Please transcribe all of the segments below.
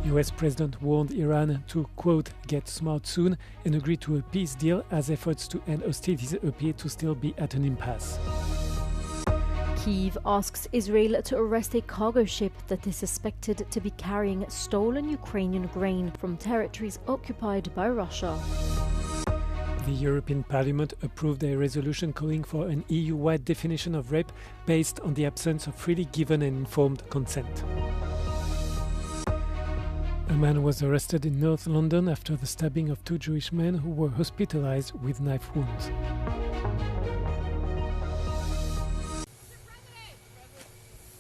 US President warned Iran to, quote, get smart soon and agree to a peace deal as efforts to end hostilities appear to still be at an impasse. Kyiv asks Israel to arrest a cargo ship that is suspected to be carrying stolen Ukrainian grain from territories occupied by Russia. The European Parliament approved a resolution calling for an EU-wide definition of rape based on the absence of freely given and informed consent. A man was arrested in North London after the stabbing of two Jewish men who were hospitalized with knife wounds.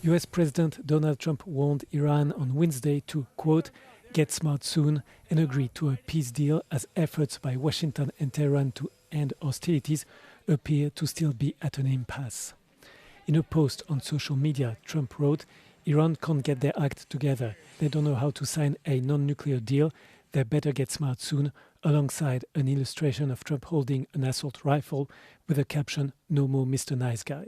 US President Donald Trump warned Iran on Wednesday to, quote, get smart soon and agree to a peace deal as efforts by Washington and Tehran to end hostilities appear to still be at an impasse. In a post on social media, Trump wrote, Iran can't get their act together. They don't know how to sign a non-nuclear deal. They better get smart soon, alongside an illustration of Trump holding an assault rifle with the caption, no more Mr. Nice Guy.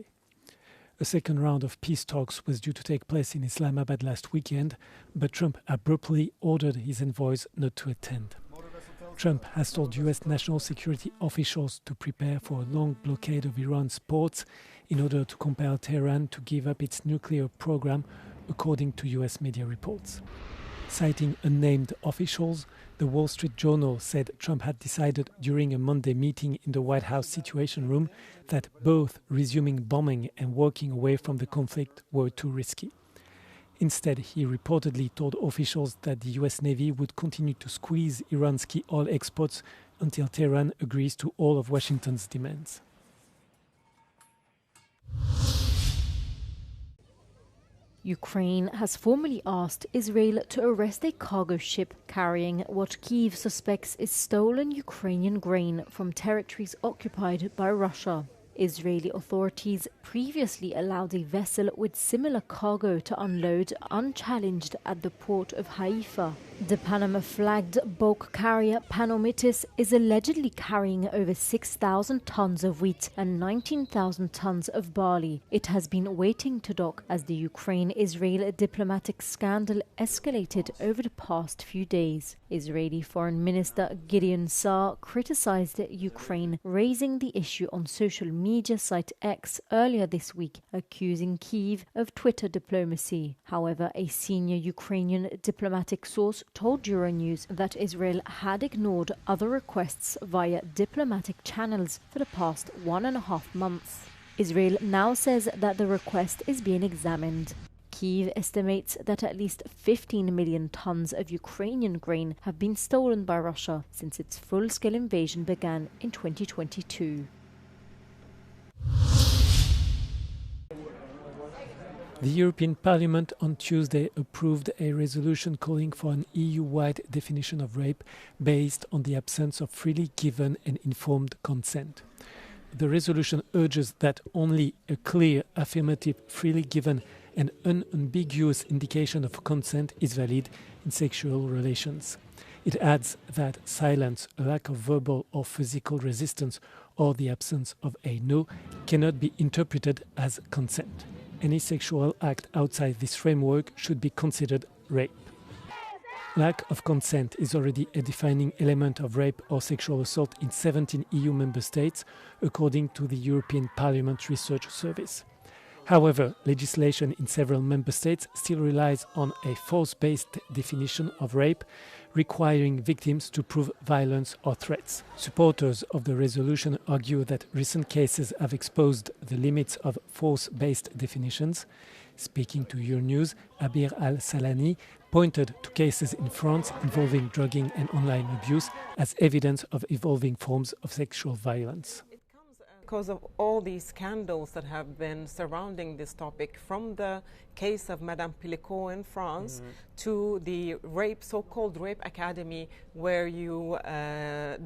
A second round of peace talks was due to take place in Islamabad last weekend, but Trump abruptly ordered his envoys not to attend. Trump has told US national security officials to prepare for a long blockade of Iran's ports in order to compel Tehran to give up its nuclear program, according to US media reports. Citing unnamed officials, the Wall Street Journal said Trump had decided during a Monday meeting in the White House Situation Room that both resuming bombing and walking away from the conflict were too risky. Instead, he reportedly told officials that the US Navy would continue to squeeze Iran's key oil exports until Tehran agrees to all of Washington's demands. Ukraine has formally asked Israel to arrest a cargo ship carrying what Kyiv suspects is stolen Ukrainian grain from territories occupied by Russia. Israeli authorities previously allowed a vessel with similar cargo to unload unchallenged at the port of Haifa. The Panama-flagged bulk carrier Panomitis is allegedly carrying over 6,000 tons of wheat and 19,000 tons of barley. It has been waiting to dock as the Ukraine-Israel diplomatic scandal escalated over the past few days. Israeli Foreign Minister Gideon Saar criticized Ukraine, raising the issue on social media site X earlier this week, accusing Kyiv of Twitter diplomacy. However, a senior Ukrainian diplomatic source told Euronews that Israel had ignored other requests via diplomatic channels for the past 1.5 months. Israel now says that the request is being examined. Kyiv estimates that at least 15 million tons of Ukrainian grain have been stolen by Russia since its full-scale invasion began in 2022. The European Parliament on Tuesday approved a resolution calling for an EU-wide definition of rape based on the absence of freely given and informed consent. The resolution urges that only a clear, affirmative, freely given and unambiguous indication of consent is valid in sexual relations. It adds that silence, a lack of verbal or physical resistance, or the absence of a no cannot be interpreted as consent. Any sexual act outside this framework should be considered rape. Lack of consent is already a defining element of rape or sexual assault in 17 EU member states, according to the European Parliament Research Service. However, legislation in several member states still relies on a force-based definition of rape, requiring victims to prove violence or threats. Supporters of the resolution argue that recent cases have exposed the limits of force-based definitions. Speaking to Euronews, Abir Al-Salani pointed to cases in France involving drugging and online abuse as evidence of evolving forms of sexual violence. Because of all these scandals that have been surrounding this topic, from the case of Madame Pilico in France to the so-called rape academy, where you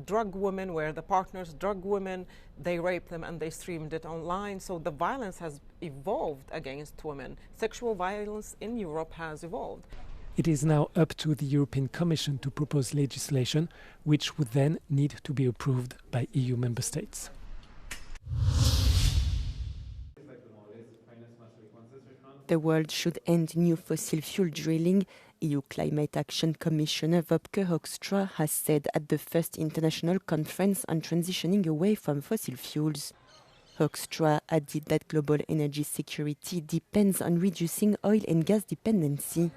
drug women, where the partners drug women, they rape them and they streamed it online. So the violence has evolved against women. Sexual violence in Europe has evolved. It is now up to the European Commission to propose legislation, which would then need to be approved by EU member states. The world should end new fossil fuel drilling EU Climate Action Commissioner Wopke Hoekstra has said at the first international conference on transitioning away from fossil fuels. Hoekstra added that global energy security depends on reducing oil and gas dependency.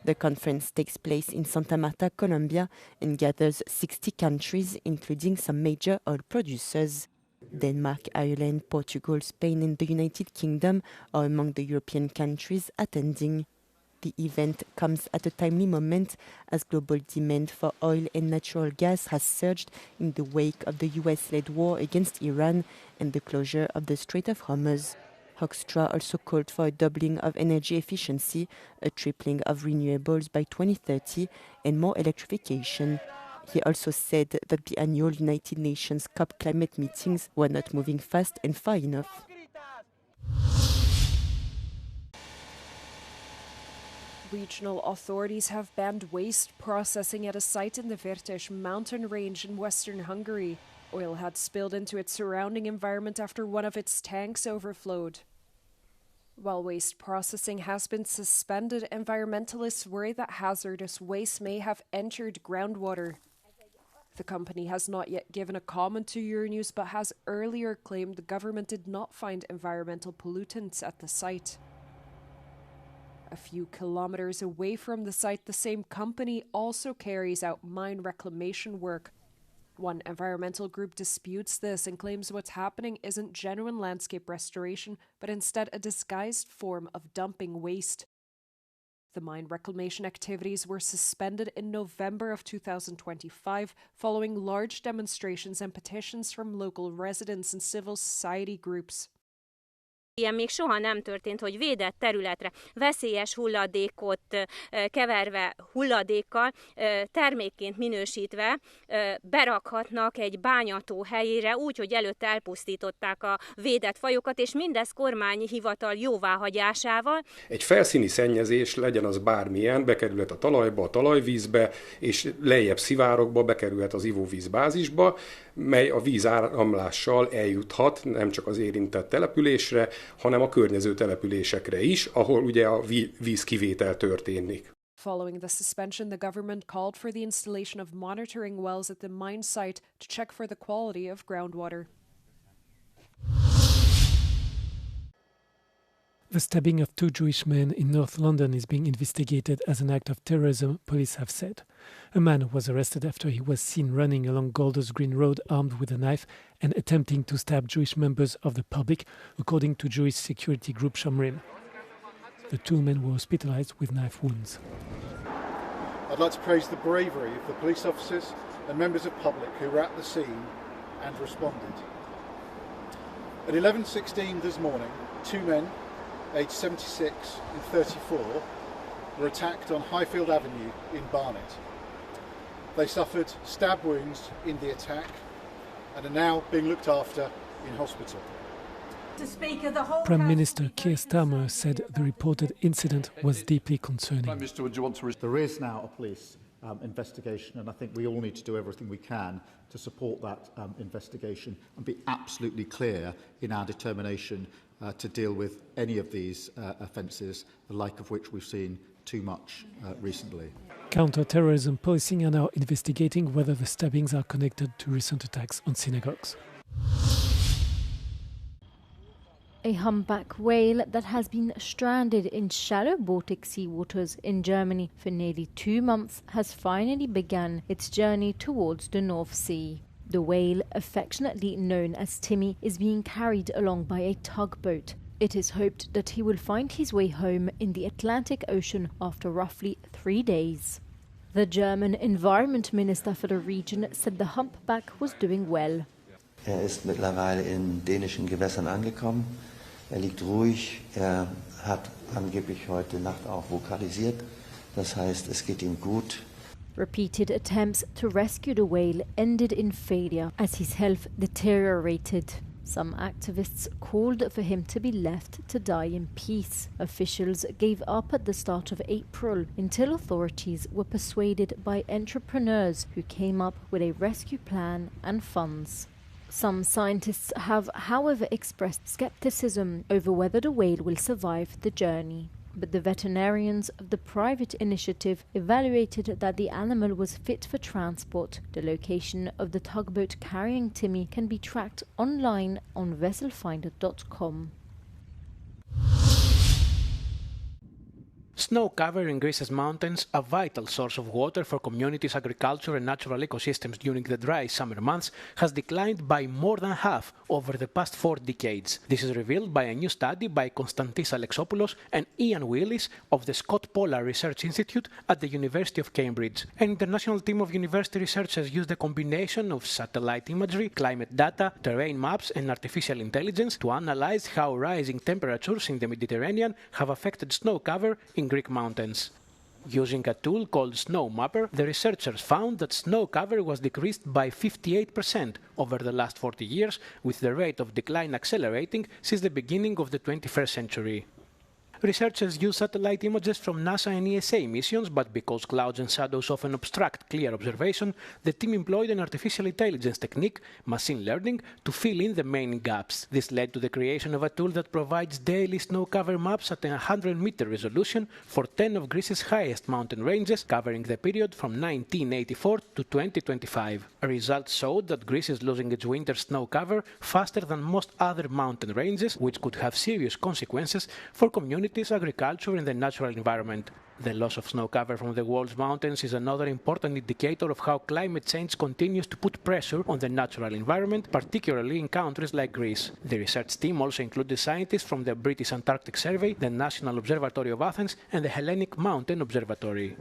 The conference takes place in Santa Marta, Colombia, and gathers 60 countries, including some major oil producers. Denmark, Ireland, Portugal, Spain, and the United Kingdom are among the European countries attending. The event comes at a timely moment as global demand for oil and natural gas has surged in the wake of the US-led war against Iran and the closure of the Strait of Hormuz. Hoekstra also called for a doubling of energy efficiency, a tripling of renewables by 2030, and more electrification. He also said that the annual United Nations COP climate meetings were not moving fast and far enough. Regional authorities have banned waste processing at a site in the Vertes mountain range in western Hungary. Oil had spilled into its surrounding environment after one of its tanks overflowed. While waste processing has been suspended, environmentalists worry that hazardous waste may have entered groundwater. The company has not yet given a comment to Euronews, but has earlier claimed the government did not find environmental pollutants at the site. A few kilometers away from the site, the same company also carries out mine reclamation work. One environmental group disputes this and claims what's happening isn't genuine landscape restoration, but instead a disguised form of dumping waste. The mine reclamation activities were suspended in November of 2025 following large demonstrations and petitions from local residents and civil society groups. Ilyen még soha nem történt, hogy védett területre veszélyes hulladékot keverve hulladékkal, termékként minősítve berakhatnak egy bányató helyére úgy, hogy előtte elpusztították a védett fajokat, és mindez kormányhivatal jóváhagyásával. Egy felszíni szennyezés, legyen az bármilyen, bekerülhet a talajba, a talajvízbe, és lejjebb szivárokba bekerülhet az ivóvízbázisba, mely a vízáramlással eljuthat nem csak az érintett településre, hanem a környező településekre is, ahol ugye a vízkivétel történik. Following the suspension, the government called for the installation of monitoring wells at the mine site to check for the quality of groundwater. The stabbing of 2 Jewish men in North London is being investigated as an act of terrorism, police have said. A man was arrested after he was seen running along Golders Green Road armed with a knife and attempting to stab Jewish members of the public, according to Jewish security group Shomrim. The 2 men were hospitalized with knife wounds. I'd like to praise the bravery of the police officers and members of public who were at the scene and responded. At 11:16 this morning, 2 men, aged 76 and 34, were attacked on Highfield Avenue in Barnet. They suffered stab wounds in the attack and are now being looked after in hospital. Prime Minister Keir Starmer said the reported incident was deeply concerning. Prime Minister, would you want to... There is now a police investigation, and I think we all need to do everything we can to support that investigation and be absolutely clear in our determination to deal with any of these offences, the like of which we've seen too much recently. Counter-terrorism policing are now investigating whether the stabbings are connected to recent attacks on synagogues. A humpback whale that has been stranded in shallow Baltic sea waters in Germany for nearly 2 months has finally begun its journey towards the North Sea. The whale, affectionately known as Timmy, is being carried along by a tugboat. It is hoped that he will find his way home in the Atlantic Ocean after roughly 3 days. The German Environment Minister for the region said the humpback was doing well. Ist mittlerweile in dänischen Gewässern angekommen. Liegt ruhig. Hat angeblich heute Nacht auch vokalisiert. Das heißt, es geht ihm gut. Repeated attempts to rescue the whale ended in failure as his health deteriorated. Some activists called for him to be left to die in peace. Officials gave up at the start of April until authorities were persuaded by entrepreneurs who came up with a rescue plan and funds. Some scientists have, however, expressed skepticism over whether the whale will survive the journey. But the veterinarians of the private initiative evaluated that the animal was fit for transport. The location of the tugboat carrying Timmy can be tracked online on vesselfinder.com. Snow cover in Greece's mountains, a vital source of water for communities' agriculture and natural ecosystems during the dry summer months, has declined by more than half over the past 4 decades. This is revealed by a new study by Konstantis Alexopoulos and Ian Willis of the Scott Polar Research Institute at the University of Cambridge. An international team of university researchers used a combination of satellite imagery, climate data, terrain maps, and artificial intelligence to analyze how rising temperatures in the Mediterranean have affected snow cover in Greek mountains. Using a tool called Snow Mapper, the researchers found that snow cover was decreased by 58% over the last 40 years, with the rate of decline accelerating since the beginning of the 21st century. Researchers use satellite images from NASA and ESA missions, but because clouds and shadows often obstruct clear observation, the team employed an artificial intelligence technique, machine learning, to fill in the main gaps. This led to the creation of a tool that provides daily snow cover maps at a 100-meter resolution for 10 of Greece's highest mountain ranges, covering the period from 1984 to 2025. Results showed that Greece is losing its winter snow cover faster than most other mountain ranges, which could have serious consequences for communities, agriculture, and the natural environment. The loss of snow cover from the world's mountains is another important indicator of how climate change continues to put pressure on the natural environment, particularly in countries like Greece. The research team also included scientists from the British Antarctic Survey, the National Observatory of Athens, and the Hellenic Mountain Observatory.